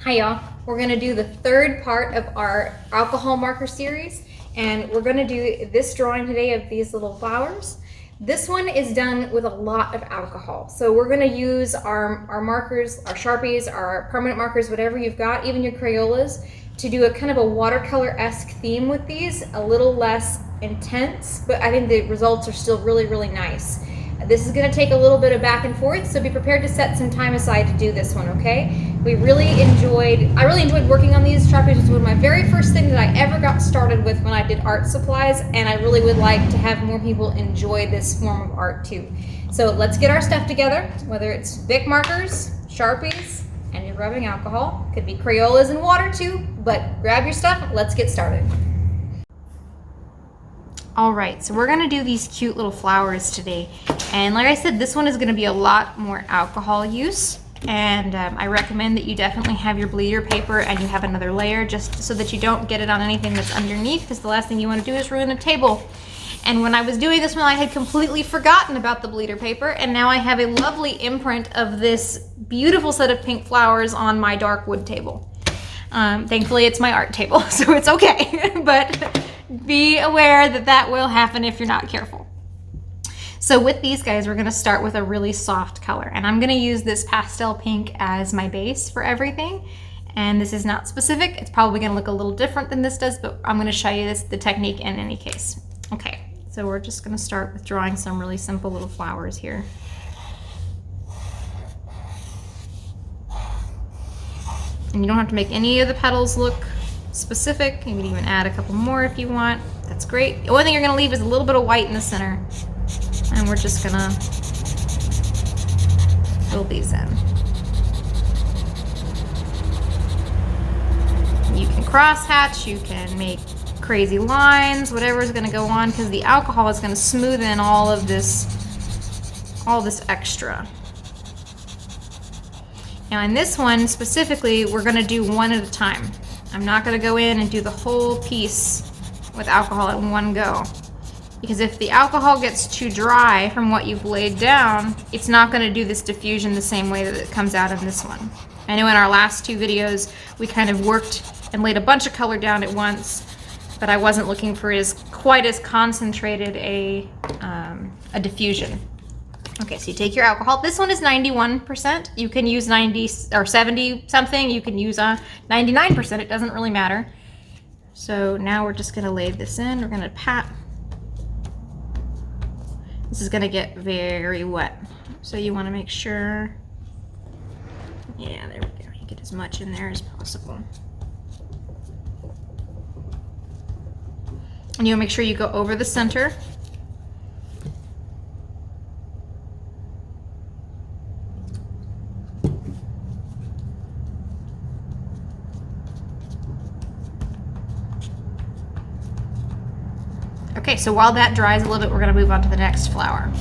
Hi y'all, we're gonna do the third part of our alcohol marker series, and we're gonna do this drawing today of these little flowers. This one is done with a lot of alcohol. So we're gonna use our markers, our Sharpies, our permanent markers, whatever you've got, even your Crayolas, to do a kind of a watercolor-esque theme with these, a little less intense, but I think the results are still really, really nice. This is going to take a little bit of back and forth, so be prepared to set some time aside to do this one, okay? I really enjoyed working on these. Sharpies was one of my very first things that I ever got started with when I did art supplies, and I really would like to have more people enjoy this form of art too. So let's get our stuff together, whether it's Bic markers, Sharpies, and your rubbing alcohol. Could be Crayolas and water too, but grab your stuff, let's get started. All right, so we're gonna do these cute little flowers today. And like I said, this one is gonna be a lot more alcohol use. And I recommend that you definitely have your bleeder paper and you have another layer just so that you don't get it on anything that's underneath, because the last thing you wanna do is ruin a table. And when I was doing this one, I had completely forgotten about the bleeder paper, and now I have a lovely imprint of this beautiful set of pink flowers on my dark wood table. Thankfully, it's my art table, so it's okay, but be aware that that will happen if you're not careful. So with these guys, we're gonna start with a really soft color, and I'm gonna use this pastel pink as my base for everything. And this is not specific. It's probably gonna look a little different than this does, but I'm gonna show you the technique in any case. Okay, so we're just gonna start with drawing some really simple little flowers here. And you don't have to make any of the petals look specific. You can even add a couple more if you want. That's great. The only thing you're gonna leave is a little bit of white in the center. And we're just gonna fill these in. You can cross hatch, you can make crazy lines, whatever is gonna go on, because the alcohol is gonna smooth in all this extra. Now in this one specifically, we're gonna do one at a time. I'm not gonna go in and do the whole piece with alcohol at one go. Because if the alcohol gets too dry from what you've laid down, it's not gonna do this diffusion the same way that it comes out in this one. I know in our last two videos, we kind of worked and laid a bunch of color down at once, but I wasn't looking for quite as concentrated a diffusion. Okay, so you take your alcohol. This one is 91%. You can use 90 or 70 something. You can use 99%. It doesn't really matter. So now we're just gonna lay this in. We're gonna pat. This is gonna get very wet. So you wanna make sure, yeah, there we go. You get as much in there as possible. And you'll make sure you go over the center. Okay, so while that dries a little bit, we're gonna move on to the next flower.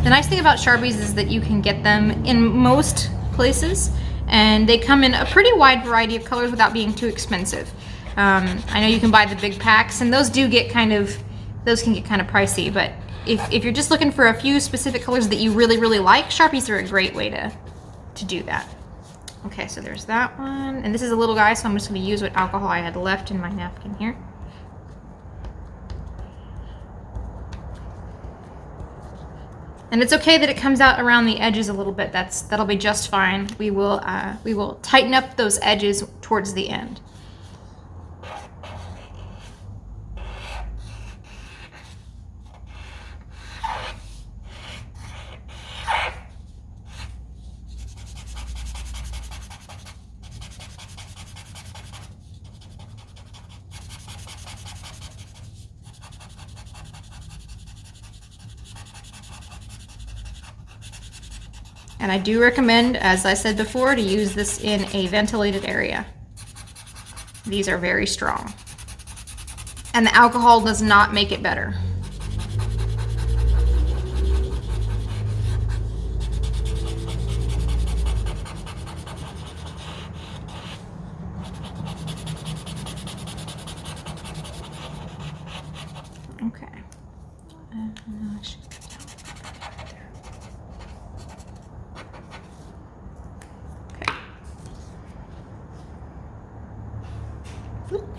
The nice thing about Sharpies is that you can get them in most places, and they come in a pretty wide variety of colors without being too expensive. I know you can buy the big packs, and those can get kind of pricey, but if you're just looking for a few specific colors that you really, really like, Sharpies are a great way to do that. Okay, so there's that one. And this is a little guy, so I'm just gonna use what alcohol I had left in my napkin here. And it's okay that it comes out around the edges a little bit. That'll be just fine. We will tighten up those edges towards the end. And I do recommend, as I said before, to use this in a ventilated area. These are very strong. And the alcohol does not make it better.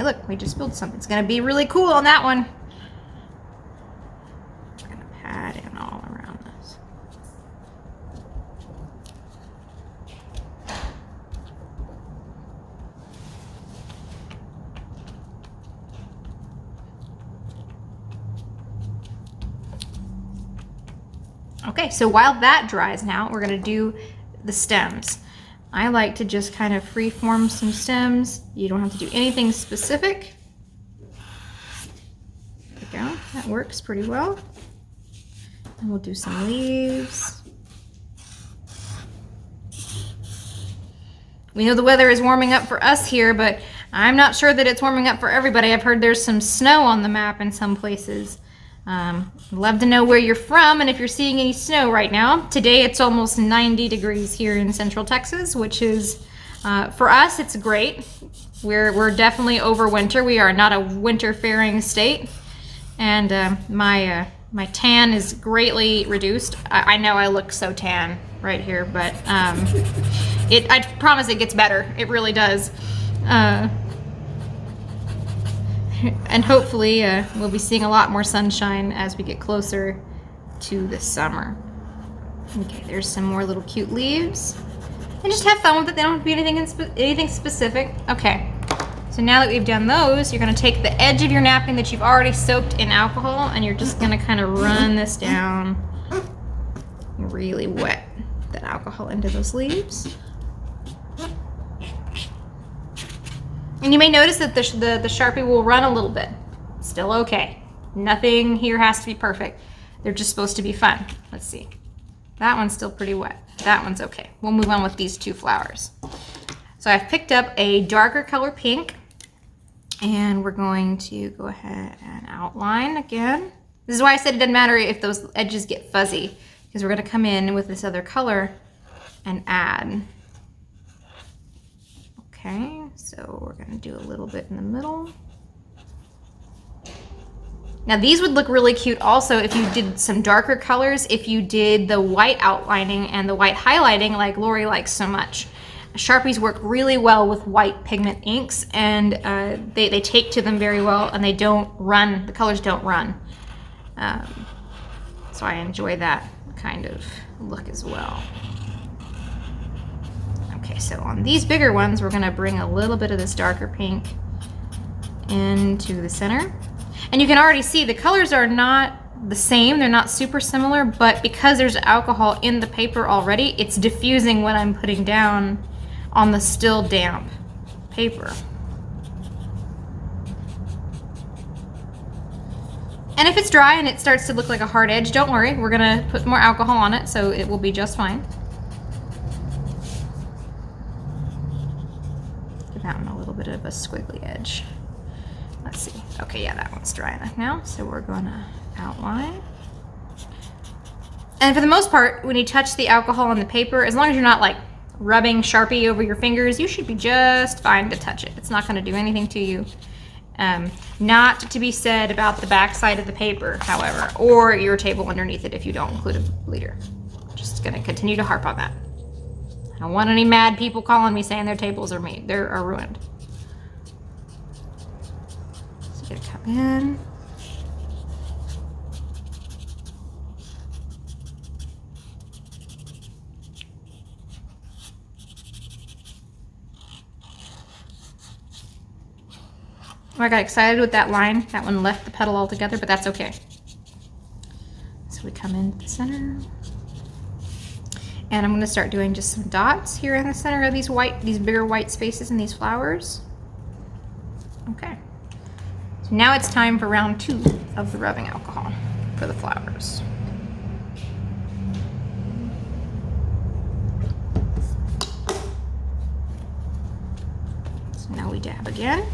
Hey, look, we just built something. It's gonna be really cool on that one. I'm gonna pat in all around this. Okay, so while that dries now, we're gonna do the stems. I like to just kind of free-form some stems. You don't have to do anything specific. There we go, that works pretty well. And we'll do some leaves. We know the weather is warming up for us here, but I'm not sure that it's warming up for everybody. I've heard there's some snow on the map in some places. Love to know where you're from and if you're seeing any snow right now. Today it's almost 90 degrees here in Central Texas, which is, for us, it's great. We're definitely over winter. We are not a winter faring state. And my tan is greatly reduced. I know I look so tan right here, but I promise it gets better. It really does. And hopefully we'll be seeing a lot more sunshine as we get closer to the summer. Okay, there's some more little cute leaves. And just have fun with it. They don't have to be anything specific. Okay, so now that we've done those, you're gonna take the edge of your napkin that you've already soaked in alcohol and you're just gonna kind of run this down and really wet the alcohol into those leaves. And you may notice that the Sharpie will run a little bit. Still okay. Nothing here has to be perfect. They're just supposed to be fun. Let's see. That one's still pretty wet. That one's okay. We'll move on with these two flowers. So I've picked up a darker color pink and we're going to go ahead and outline again. This is why I said it doesn't matter if those edges get fuzzy, because we're gonna come in with this other color and add. Okay, so we're gonna do a little bit in the middle. Now these would look really cute also if you did some darker colors, if you did the white outlining and the white highlighting like Lori likes so much. Sharpies work really well with white pigment inks and they take to them very well and they don't run, the colors don't run. So I enjoy that kind of look as well. Okay, so on these bigger ones, we're gonna bring a little bit of this darker pink into the center. And you can already see the colors are not the same, they're not super similar, but because there's alcohol in the paper already, it's diffusing what I'm putting down on the still damp paper. And if it's dry and it starts to look like a hard edge, don't worry, we're gonna put more alcohol on it, so it will be just fine. That one a little bit of a squiggly edge. Let's see. Okay, yeah, that one's dry enough now. So we're gonna outline. And for the most part, when you touch the alcohol on the paper, as long as you're not like rubbing Sharpie over your fingers, you should be just fine to touch it. It's not gonna do anything to you. Not to be said about the back side of the paper, however, or your table underneath it if you don't include a bleeder. Just gonna continue to harp on that. I don't want any mad people calling me saying their tables are ruined. So you're gonna come in. Oh, I got excited with that line. That one left the petal altogether, but that's okay. So we come into the center. And I'm gonna start doing just some dots here in the center of these bigger white spaces in these flowers. Okay. So now it's time for round 2 of the rubbing alcohol for the flowers. So now we dab again.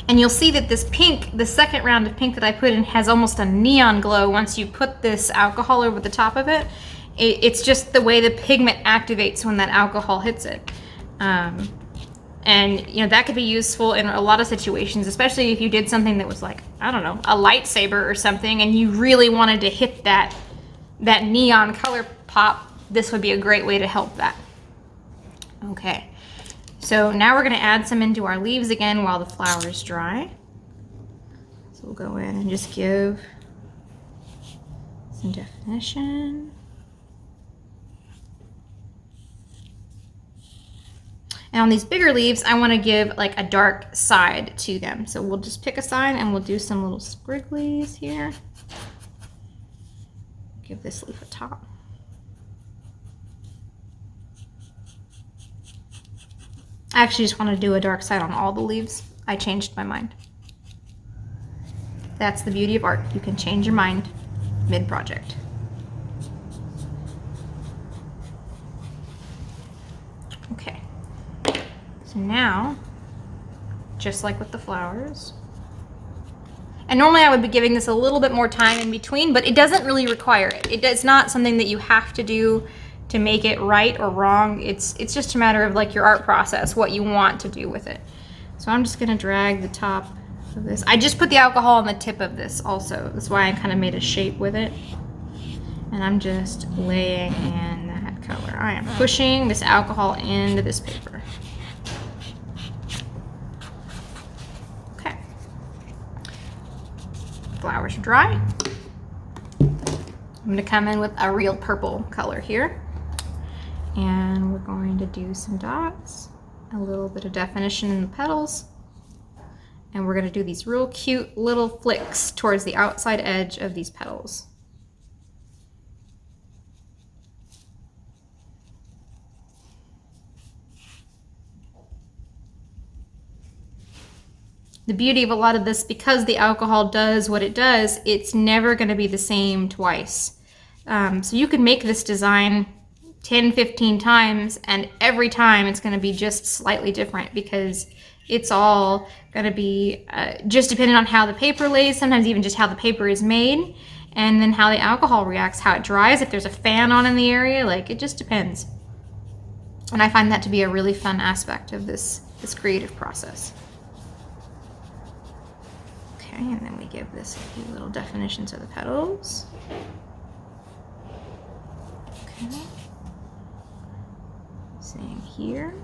And you'll see that this pink, the second round of pink that I put in, has almost a neon glow once you put this alcohol over the top of it. It's just the way the pigment activates when that alcohol hits it. And you know, that could be useful in a lot of situations, especially if you did something that was like, I don't know, a lightsaber or something, and you really wanted to hit that neon color pop. This would be a great way to help that. Okay, So now we're going to add some into our leaves again while the flowers dry. So we'll go in and just give some definition. And on these bigger leaves, I want to give like a dark side to them. So we'll just pick a side and we'll do some little squigglies here. Give this leaf a top. I actually just want to do a dark side on all the leaves. I changed my mind. That's the beauty of art. You can change your mind mid-project. Okay. So now, just like with the flowers, and normally I would be giving this a little bit more time in between, but it doesn't really require it. It's not something that you have to do to make it right or wrong. It's just a matter of like your art process, what you want to do with it. So I'm just gonna drag the top of this. I just put the alcohol on the tip of this also. That's why I kind of made a shape with it. And I'm just laying in that color. I am pushing this alcohol into this paper. Flowers are dry. I'm going to come in with a real purple color here, and we're going to do some dots, a little bit of definition in the petals, and we're going to do these real cute little flicks towards the outside edge of these petals. The beauty of a lot of this, because the alcohol does what it does, it's never going to be the same twice. So you can make this design 10, 15 times, and every time it's going to be just slightly different because it's all going to be just depending on how the paper lays, sometimes even just how the paper is made, and then how the alcohol reacts, how it dries, if there's a fan on in the area, like it just depends. And I find that to be a really fun aspect of this creative process. Okay, and then we give this a few little definitions of the petals. Okay. Same here.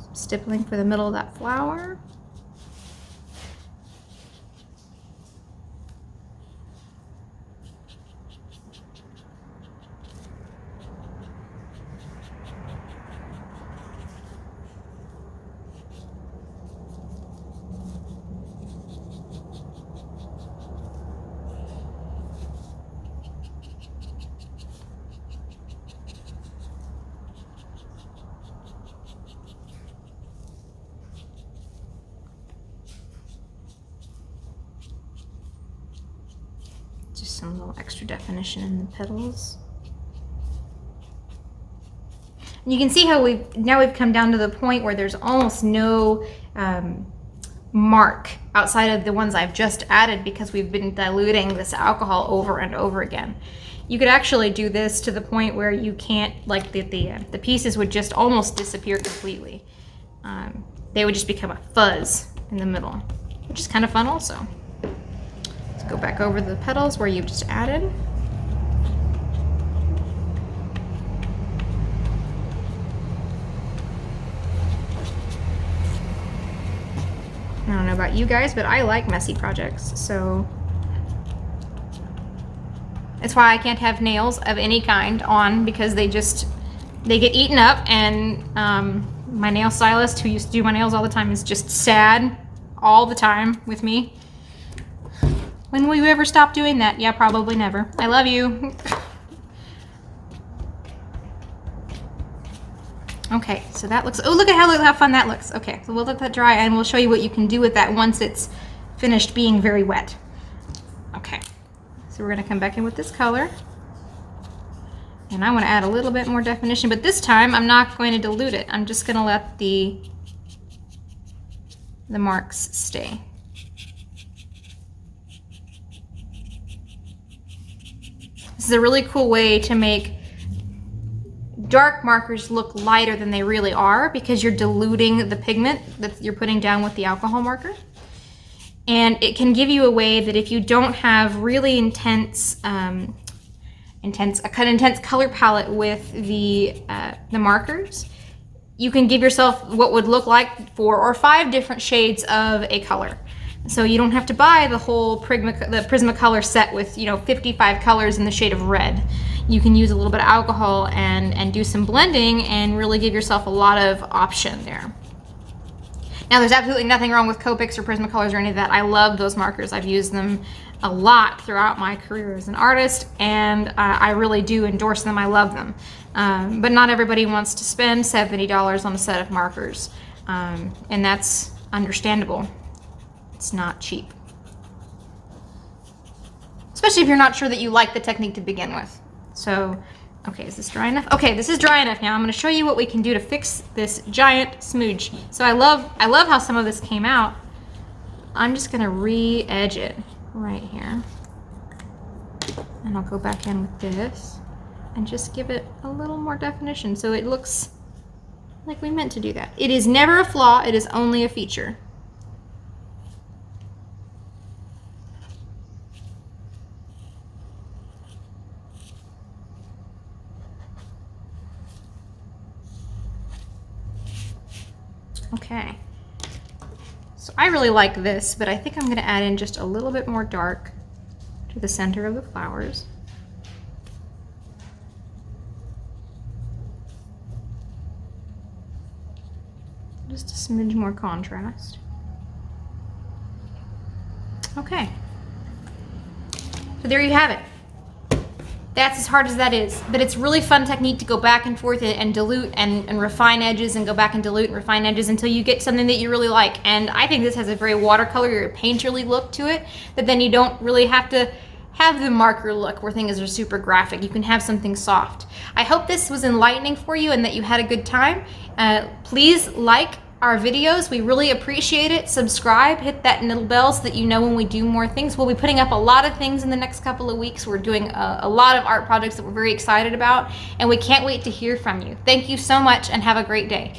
Some stippling for the middle of that flower. Just some little extra definition in the petals. And you can see how we've come down to the point where there's almost no mark outside of the ones I've just added because we've been diluting this alcohol over and over again. You could actually do this to the point where you can't, like the pieces would just almost disappear completely. They would just become a fuzz in the middle, which is kind of fun also. Go back over the petals where you've just added. I don't know about you guys, but I like messy projects, so that's why I can't have nails of any kind on, because they get eaten up, and my nail stylist, who used to do my nails all the time, is just sad all the time with me. When will you ever stop doing that? Yeah, probably never. I love you. Okay, so that looks, oh, look at how fun that looks. Okay, so we'll let that dry and we'll show you what you can do with that once it's finished being very wet. Okay, so we're gonna come back in with this color. And I wanna add a little bit more definition, but this time I'm not going to dilute it. I'm just gonna let the marks stay. This is a really cool way to make dark markers look lighter than they really are, because you're diluting the pigment that you're putting down with the alcohol marker. And it can give you a way that if you don't have really intense intense color palette with the markers, you can give yourself what would look like 4 or 5 different shades of a color. So you don't have to buy the whole Prismacolor set with 55 colors in the shade of red. You can use a little bit of alcohol and do some blending and really give yourself a lot of option there. Now, there's absolutely nothing wrong with Copics or Prismacolors or any of that. I love those markers. I've used them a lot throughout my career as an artist, and I really do endorse them. I love them. But not everybody wants to spend $70 on a set of markers, and that's understandable. It's not cheap. Especially if you're not sure that you like the technique to begin with. So, okay, is this dry enough? Okay, this is dry enough now. I'm gonna show you what we can do to fix this giant smooch. So I love how some of this came out. I'm just gonna re-edge it right here. And I'll go back in with this and just give it a little more definition so it looks like we meant to do that. It is never a flaw, it is only a feature. Okay, so I really like this, but I think I'm going to add in just a little bit more dark to the center of the flowers. Just a smidge more contrast. Okay, so there you have it. That's as hard as that is, but it's really fun technique to go back and forth and dilute and refine edges and go back and dilute and refine edges until you get something that you really like. And I think this has a very watercolor or painterly look to it, that then you don't really have to have the marker look where things are super graphic. You can have something soft. I hope this was enlightening for you and that you had a good time. Please like our videos. We really appreciate it. Subscribe, hit that little bell so that you know when we do more things. We'll be putting up a lot of things in the next couple of weeks. We're doing a lot of art projects that we're very excited about, and we can't wait to hear from you. Thank you so much and have a great day.